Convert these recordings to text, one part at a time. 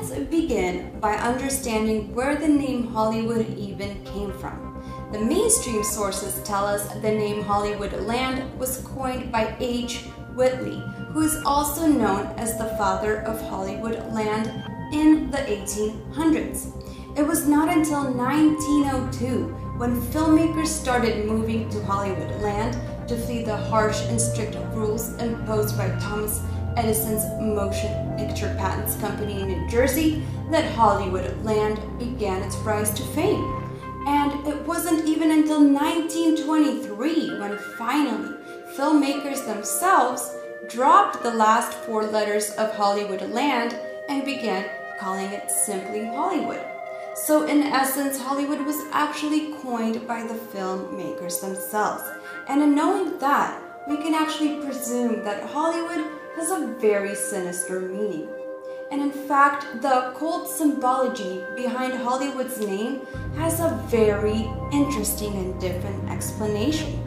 let's begin by understanding where the name Hollywood even came from. The mainstream sources tell us the name Hollywoodland was coined by H. Whitley, who is also known as the father of Hollywoodland in the 1800s. It was not until 1902 when filmmakers started moving to Hollywoodland to flee the harsh and strict rules imposed by Thomas Edison's Motion Picture Patents Company in New Jersey that Hollywoodland began its rise to fame. And it wasn't even until 1923 when finally filmmakers themselves dropped the last 4 letters of Hollywoodland and began calling it simply Hollywood. So in essence, Hollywood was actually coined by the filmmakers themselves. And in knowing that, we can actually presume that Hollywood has a very sinister meaning. And in fact, the occult symbology behind Hollywood's name has a very interesting and different explanation.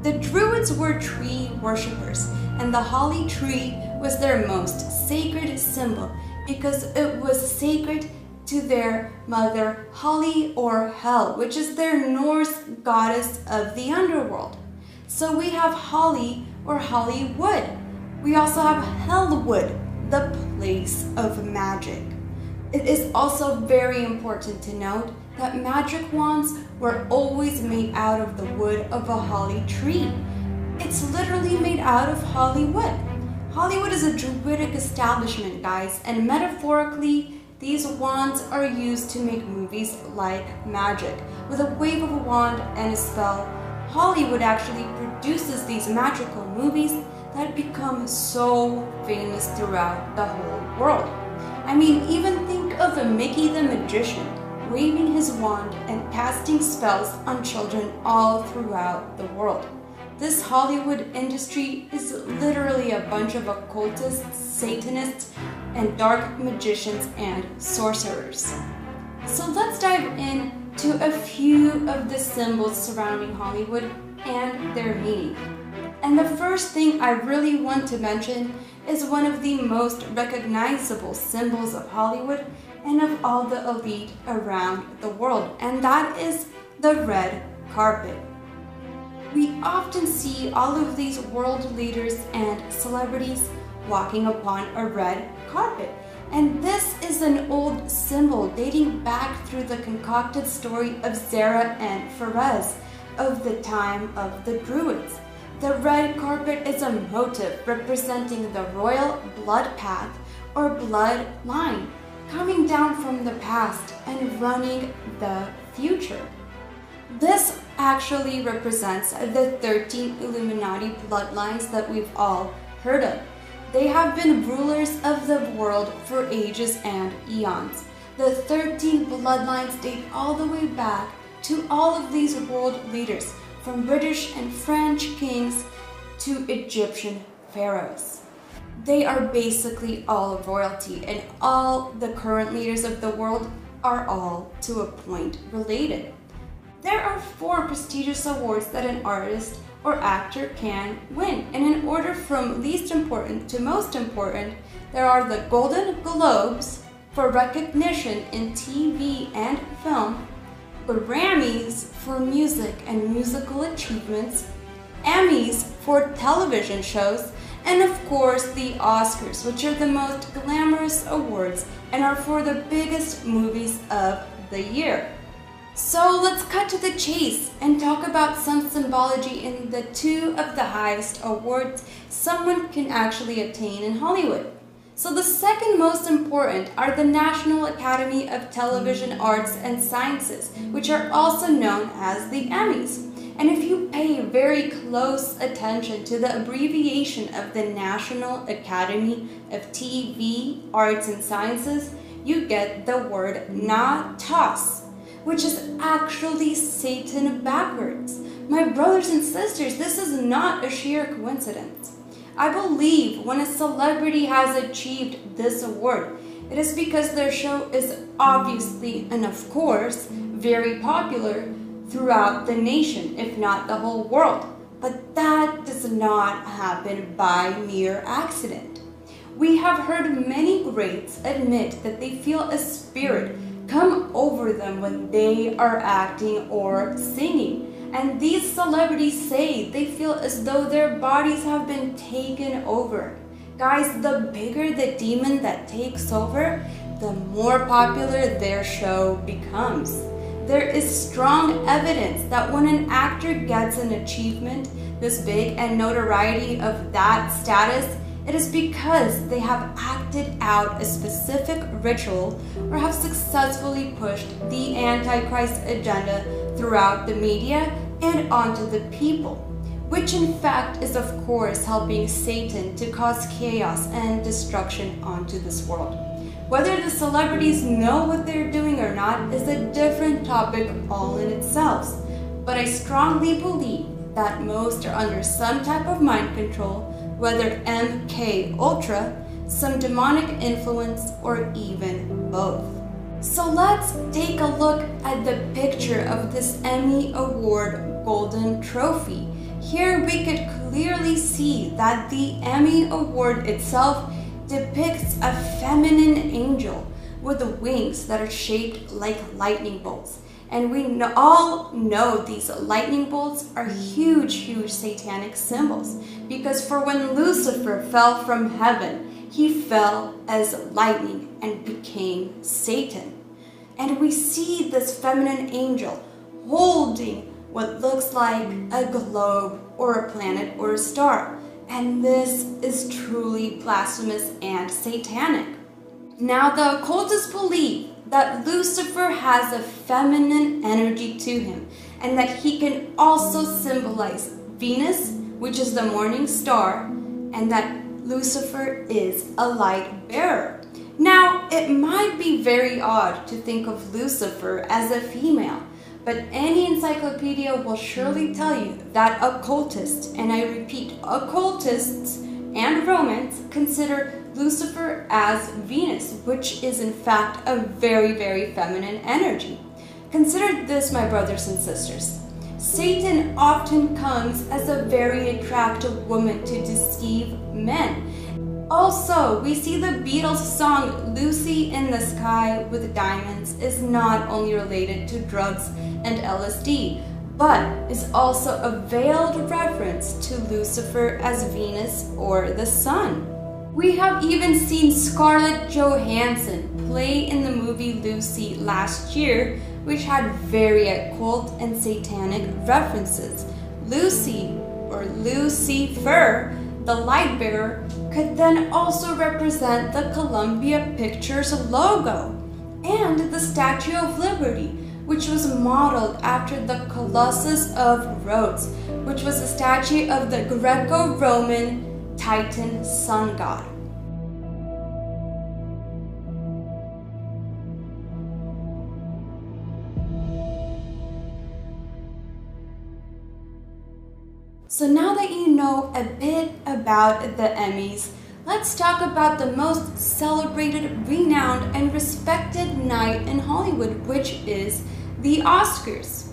The Druids were tree worshippers, and the holly tree was their most sacred symbol because it was sacred to their mother Holly or Hel, which is their Norse goddess of the underworld. So we have Holly or Hollywood. We also have Hellwood, the place of magic. It is also very important to note that magic wands were always made out of the wood of a holly tree. It's literally made out of Hollywood. Hollywood is a druidic establishment, guys, and metaphorically, these wands are used to make movies like magic. With a wave of a wand and a spell, Hollywood actually produces these magical movies that become so famous throughout the whole world. I mean, even think of a Mickey the Magician waving his wand and casting spells on children all throughout the world. This Hollywood industry is literally a bunch of occultists, Satanists, and dark magicians and sorcerers. So let's dive into a few of the symbols surrounding Hollywood and their meaning. And the first thing I really want to mention is one of the most recognizable symbols of Hollywood and of all the elite around the world, and that is the red carpet. We often see all of these world leaders and celebrities walking upon a red carpet. And this is an old symbol dating back through the concocted story of Zara and Pharez of the time of the Druids. The red carpet is a motif representing the royal blood path or blood line coming down from the past and running the future. This actually represents the 13 Illuminati bloodlines that we've all heard of. They have been rulers of the world for ages and eons. The 13 bloodlines date all the way back to all of these world leaders, from British and French kings to Egyptian pharaohs. They are basically all royalty, and all the current leaders of the world are all, to a point, related. There are 4 prestigious awards that an artist or actor can win, and in order from least important to most important, there are the Golden Globes for recognition in TV and film, Grammys for music and musical achievements, Emmys for television shows, and of course the Oscars, which are the most glamorous awards and are for the biggest movies of the year. So let's cut to the chase and talk about some symbology in the 2 of the highest awards someone can actually attain in Hollywood. So the second most important are the National Academy of Television Arts and Sciences, which are also known as the Emmys. And if you pay very close attention to the abbreviation of the National Academy of TV, Arts and Sciences, you get the word NATAS, which is actually Satan backwards. My brothers and sisters, this is not a sheer coincidence. I believe when a celebrity has achieved this award, it is because their show is obviously and of course very popular throughout the nation, if not the whole world. But that does not happen by mere accident. We have heard many greats admit that they feel a spirit come over them when they are acting or singing. And these celebrities say they feel as though their bodies have been taken over. Guys, the bigger the demon that takes over, the more popular their show becomes. There is strong evidence that when an actor gets an achievement this big and notoriety of that status, it is because they have acted out a specific ritual or have successfully pushed the Antichrist agenda throughout the media and onto the people, which in fact is of course helping Satan to cause chaos and destruction onto this world. Whether the celebrities know what they're doing or not is a different topic all in itself, but I strongly believe that most are under some type of mind control, whether MK Ultra, some demonic influence, or even both. So let's take a look at the picture of this Emmy Award Golden Trophy. Here we could clearly see that the Emmy Award itself depicts a feminine angel with wings that are shaped like lightning bolts. And we all know these lightning bolts are huge satanic symbols, because for when Lucifer fell from heaven, he fell as lightning and became Satan. And we see this feminine angel holding what looks like a globe or a planet or a star. And this is truly blasphemous and satanic. Now, the occultists believe that Lucifer has a feminine energy to him, and that he can also symbolize Venus, which is the morning star, and that Lucifer is a light bearer. Now, it might be very odd to think of Lucifer as a female, but any encyclopedia will surely tell you that occultists, and I repeat, occultists and Romans consider Lucifer as Venus, which is in fact a very feminine energy. Consider this, my brothers and sisters. Satan often comes as a very attractive woman to deceive men. Also, we see the Beatles song Lucy in the Sky with Diamonds is not only related to drugs and LSD, but is also a veiled reference to Lucifer as Venus or the sun. We have even seen Scarlett Johansson play in the movie Lucy last year, which had very occult and satanic references. Lucy, or Lucifer, the light bearer, could then also represent the Columbia Pictures logo and the Statue of Liberty, which was modeled after the Colossus of Rhodes, which was a statue of the Greco-Roman Titan sun god. So now that you know a bit about the Emmys, let's talk about the most celebrated, renowned, and respected night in Hollywood, which is the Oscars.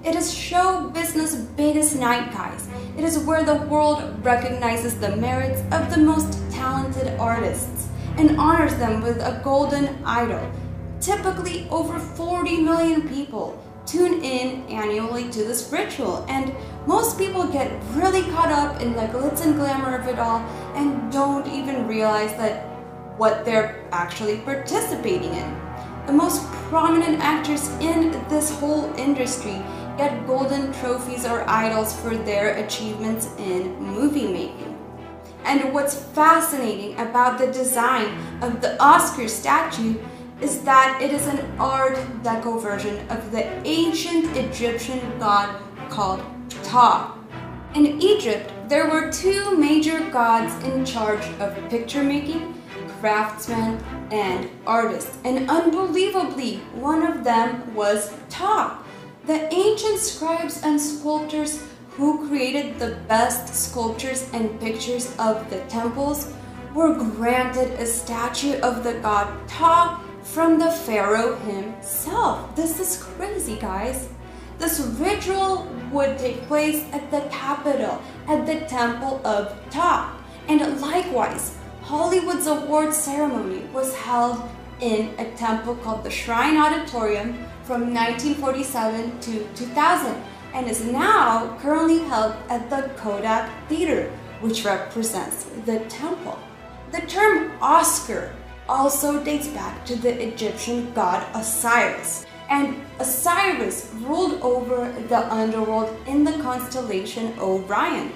It is show business' biggest night, guys. It is where the world recognizes the merits of the most talented artists and honors them with a golden idol. Typically, over 40 million people tune in annually to this ritual, and most people get really caught up in the glitz and glamour of it all and don't even realize that what they're actually participating in. The most prominent actors in this whole industry get golden trophies or idols for their achievements in movie making. And what's fascinating about the design of the Oscar statue is that it is an Art Deco version of the ancient Egyptian god called Ptah. In Egypt, there were two major gods in charge of picture making, craftsmen, and artists, and unbelievably, one of them was Ptah. The ancient scribes and sculptors who created the best sculptures and pictures of the temples were granted a statue of the god Ptah from the pharaoh himself. This is crazy, guys. This ritual would take place at the capital, at the temple of Ptah. And likewise, Hollywood's award ceremony was held in a temple called the Shrine Auditorium from 1947 to 2000 and is now currently held at the Kodak Theater, which represents the temple. The term Oscar also dates back to the Egyptian god Osiris, and Osiris ruled over the underworld in the constellation Orion.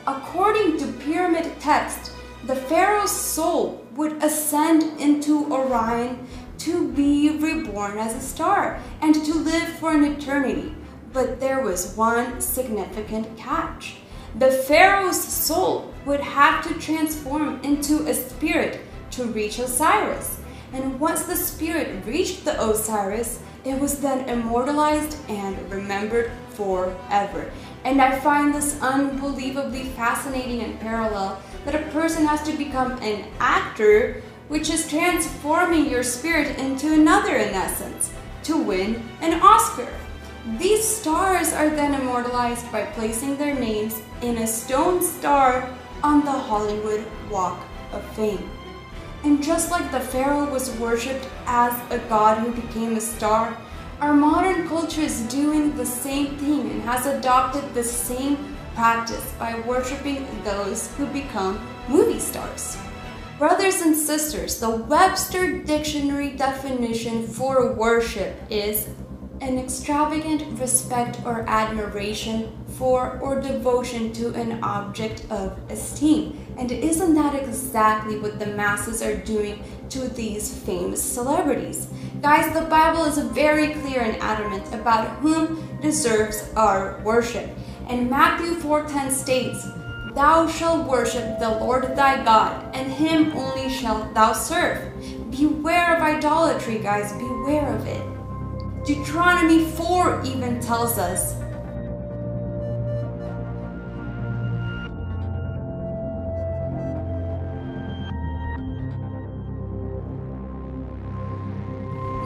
According to pyramid text, the pharaoh's soul would ascend into Orion to be reborn as a star and to live for an eternity. But there was one significant catch. The pharaoh's soul would have to transform into a spirit to reach Osiris. And once the spirit reached the Osiris, it was then immortalized and remembered forever. And I find this unbelievably fascinating and parallel that a person has to become an actor, which is transforming your spirit into another in essence, to win an Oscar. These stars are then immortalized by placing their names in a stone star on the Hollywood Walk of Fame. And just like the pharaoh was worshipped as a god who became a star, our modern culture is doing the same thing and has adopted the same practice by worshipping those who become movie stars. Brothers and sisters, the Webster Dictionary definition for worship is an extravagant respect or admiration for or devotion to an object of esteem. And isn't that exactly what the masses are doing to these famous celebrities? Guys, the Bible is very clear and adamant about whom deserves our worship. And Matthew 4:10 states, "Thou shalt worship the Lord thy God, and him only shalt thou serve." Beware of idolatry, guys, beware of it. Deuteronomy 4 even tells us,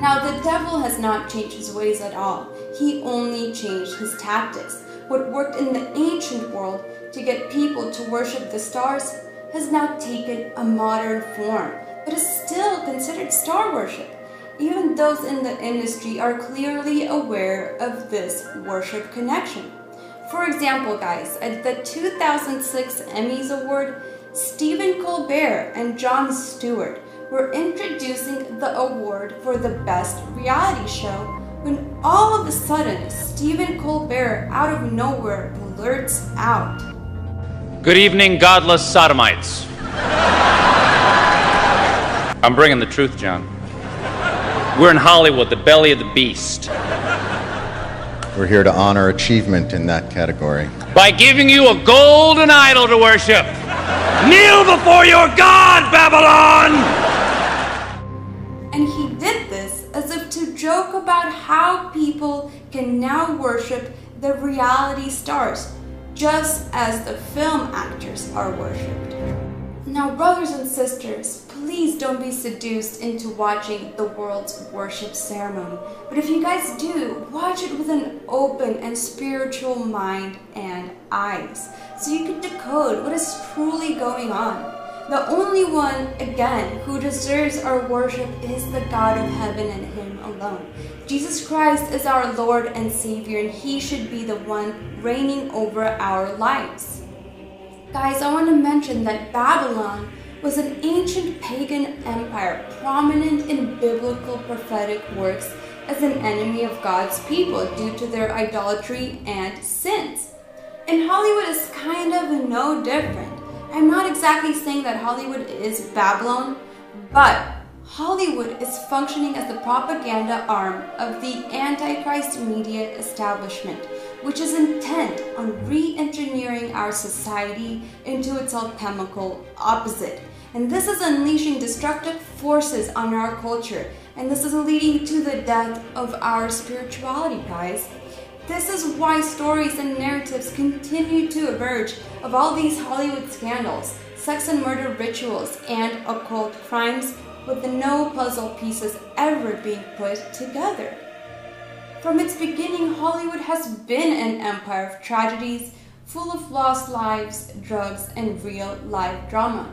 Now the devil has not changed his ways at all. He only changed his tactics. What worked in the ancient world to get people to worship the stars has now taken a modern form, but is still considered star worship. Even those in the industry are clearly aware of this worship connection. For example, guys, at the 2006 Emmys Award, Stephen Colbert and Jon Stewart were introducing the award for the best reality show when all of a sudden Stephen Colbert out of nowhere blurts out, "Good evening, godless sodomites." I'm bringing the truth, John. We're in Hollywood, the belly of the beast. We're here to honor achievement in that category. By giving you a golden idol to worship. Kneel before your God, Babylon! And he did this as if to joke about how people can now worship the reality stars, just as the film actors are worshipped. Now, brothers and sisters, please don't be seduced into watching the world's worship ceremony. But if you guys do, watch it with an open and spiritual mind and eyes, so you can decode what is truly going on. The only one, again, who deserves our worship is the God of heaven and him alone. Jesus Christ is our Lord and Savior, and he should be the one reigning over our lives. Guys, I want to mention that Babylon was an ancient pagan empire prominent in biblical prophetic works as an enemy of God's people due to their idolatry and sins. And Hollywood is kind of no different. I'm not exactly saying that Hollywood is Babylon, but Hollywood is functioning as the propaganda arm of the Antichrist media establishment, which is intent on re-engineering our society into its alchemical opposite. And this is unleashing destructive forces on our culture, and this is leading to the death of our spirituality, guys. This is why stories and narratives continue to emerge of all these Hollywood scandals, sex and murder rituals, and occult crimes, with no puzzle pieces ever being put together. From its beginning, Hollywood has been an empire of tragedies, full of lost lives, drugs, and real-life drama.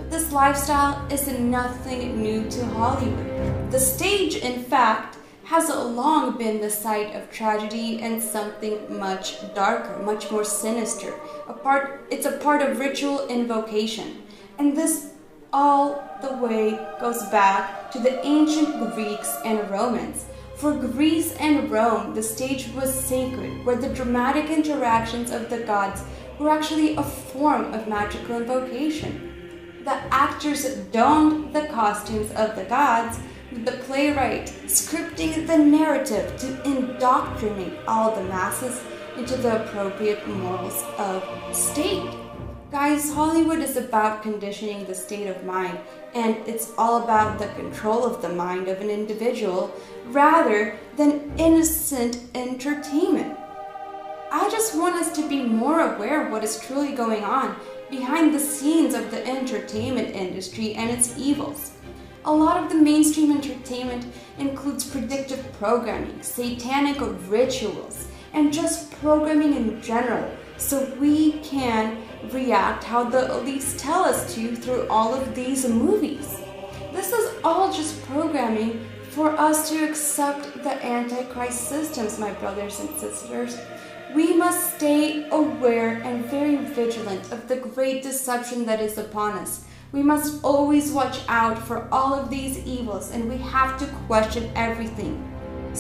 This lifestyle is nothing new to Hollywood. The stage, in fact, has long been the site of tragedy and something much darker, much more sinister. It's a part of ritual invocation. And this all the way goes back to the ancient Greeks and Romans. For Greece and Rome, the stage was sacred, where the dramatic interactions of the gods were actually a form of magical invocation. The actors donned the costumes of the gods, with the playwright scripting the narrative to indoctrinate all the masses into the appropriate morals of state. Guys, Hollywood is about conditioning the state of mind, and it's all about the control of the mind of an individual rather than innocent entertainment. I just want us to be more aware of what is truly going on behind the scenes of the entertainment industry and its evils. A lot of the mainstream entertainment includes predictive programming, satanic rituals, and just programming in general, so we can react how the elites tell us to through all of these movies. This is all just programming for us to accept the Antichrist systems, my brothers and sisters. We must stay aware and very vigilant of the great deception that is upon us. We must always watch out for all of these evils, and we have to question everything.